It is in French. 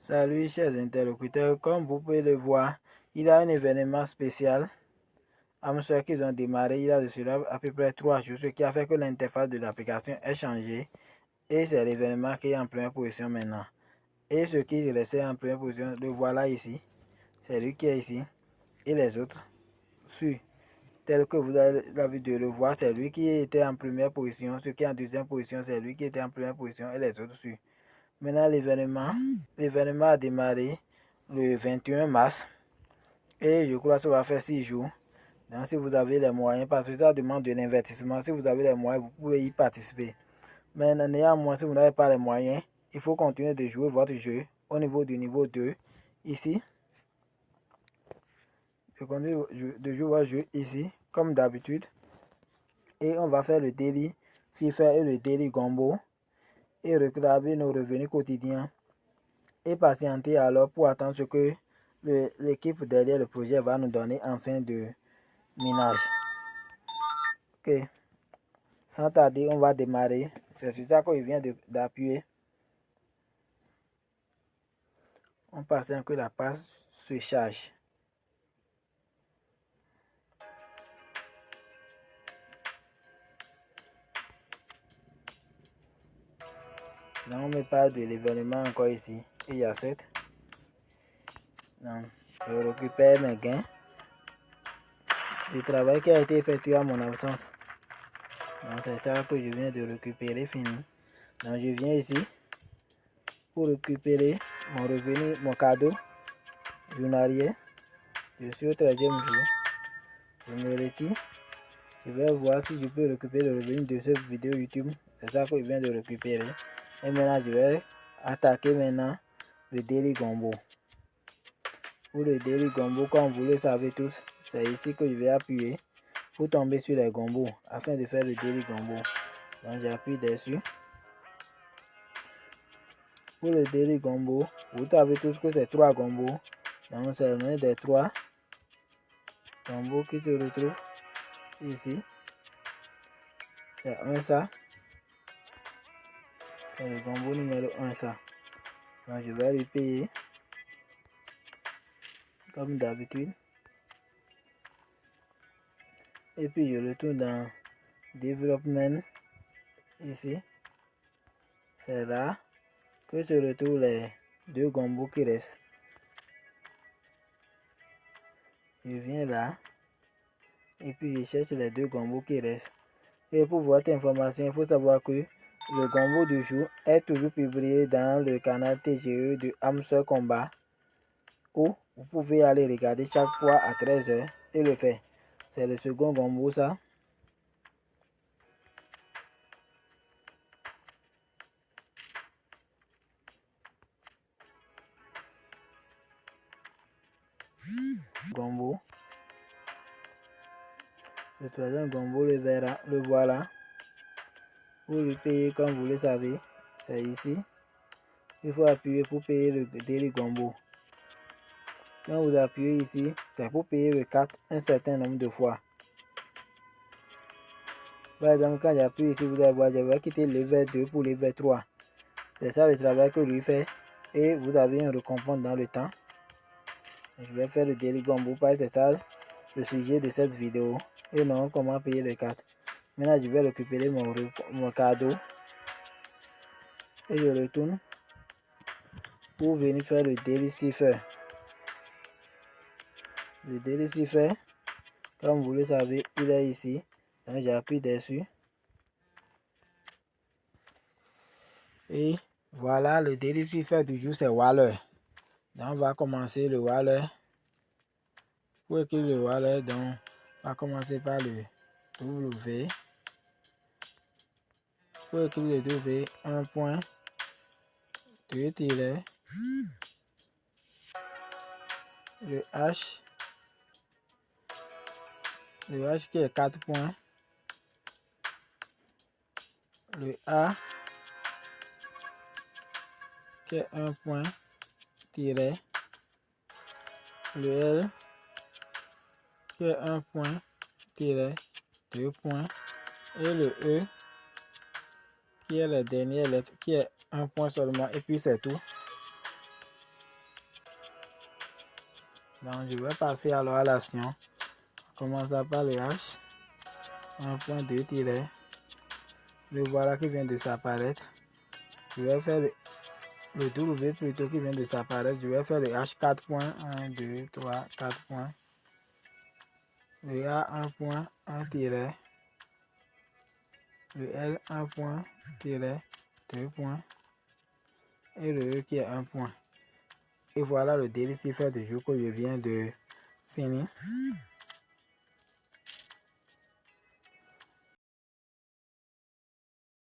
Salut chers interlocuteurs, comme vous pouvez le voir, il y a un événement spécial. Amsor qu'ils ont démarré il y a de cela à peu près 3 jours, ce qui a fait que l'interface de l'application ait changé. Et c'est l'événement qui est en première position maintenant. Et ce qui restait en première position, le voilà ici. C'est lui qui est ici. Et les autres suivent. Tel que vous avez l'habitude de le voir, c'est lui qui était en première position. Ce qui est en deuxième position, c'est lui qui était en première position et les autres suivent. Maintenant, l'événement a démarré le 21 mars et je crois que ça va faire 6 jours. Donc, si vous avez les moyens, parce que ça demande de l'investissement, si vous avez les moyens, vous pouvez y participer. Mais néanmoins, si vous n'avez pas les moyens, il faut continuer de jouer votre jeu au niveau du niveau 2. Ici, je continue de jouer votre jeu ici, comme d'habitude. Et on va faire le daily Cipher et le daily Gombo et réclamer nos revenus quotidiens. Et patienter alors pour attendre ce que l'équipe derrière le projet va nous donner en fin de minage. Ok, sans tarder, on va démarrer. C'est sur ça qu'il vient d'appuyer. On passe que la page se charge. Là, on me parle de l'événement encore ici. Et il y a 7. Donc, je récupère mes gains. Le travail qui a été effectué à mon absence. Donc, c'est ça que je viens de récupérer, fini. Donc, je viens ici pour récupérer mon revenu, mon cadeau journalier. Je suis au 13e jour. Je me retire. Je vais voir si je peux récupérer le revenu de cette vidéo YouTube. C'est ça que je viens de récupérer. Et maintenant, je vais attaquer maintenant le Daily Gombo. Pour le Daily Gombo, comme vous le savez tous, c'est ici que je vais appuyer pour tomber sur les gombos afin de faire le Daily Gombo. Donc, j'appuie dessus. Pour le Daily Gombo, vous savez tous que c'est 3 gombos. Donc, c'est l'un des 3 gombos qui se retrouvent ici. C'est un ça. C'est le gombo numéro 1 ça. Donc, je vais lui payer comme d'habitude. Et puis je retourne dans Development ici. C'est là que je retrouve les 2 gombos qui restent. Je viens là. Et puis je cherche les 2 gombos qui restent. Et pour votre information, il faut savoir que le gombo du jour est toujours publié dans le canal TGE de Amsor Combat, où vous pouvez aller regarder chaque fois à 13h et le faire. C'est le second gombo ça. Gombo. Le troisième gombo, le voilà. Pour lui payer, comme vous le savez, c'est ici. Il faut appuyer pour payer le Daily Gombo. Quand vous appuyez ici, c'est pour payer le 4 un certain nombre de fois. Par exemple, quand j'appuie ici, vous allez voir, je vais quitter le level 2 pour le level 3. C'est ça le travail que lui fait. Et vous avez une récompense dans le temps. Je vais faire le Daily Gombo parce que c'est ça le sujet de cette vidéo. Et non, comment payer le 4. Maintenant, je vais récupérer mon cadeau. Et je retourne pour venir faire le Daily Cipher. Le Daily Cipher, comme vous le savez, il est ici. Donc j'appuie dessus. Et voilà, le Daily Cipher du jour, c'est Waller. Donc on va commencer le Waller. Pour écrire le Waller, donc on va commencer par le W. Pour écrire le W, un point, 2 tirets, le H qui est 4 points, le A qui est 1 point, tiret, le L qui est 1 point, tiret, 2 points, et le E qui est la dernière lettre qui est 1 point seulement, et puis c'est tout. Donc, je vais passer alors à l'action. Commençons par le H. 1.2 tiret. Le voilà qui vient de s'apparaître. Je vais faire le W plutôt qui vient de s'apparaître. Je vais faire le H 4 points. 1, 2, 3, 4 points. Le A 1 point, 1 tiret. Le L 1 point, tiret, 2 points. Et le E qui est 1 point. Et voilà le délit fait de jour que je viens de finir.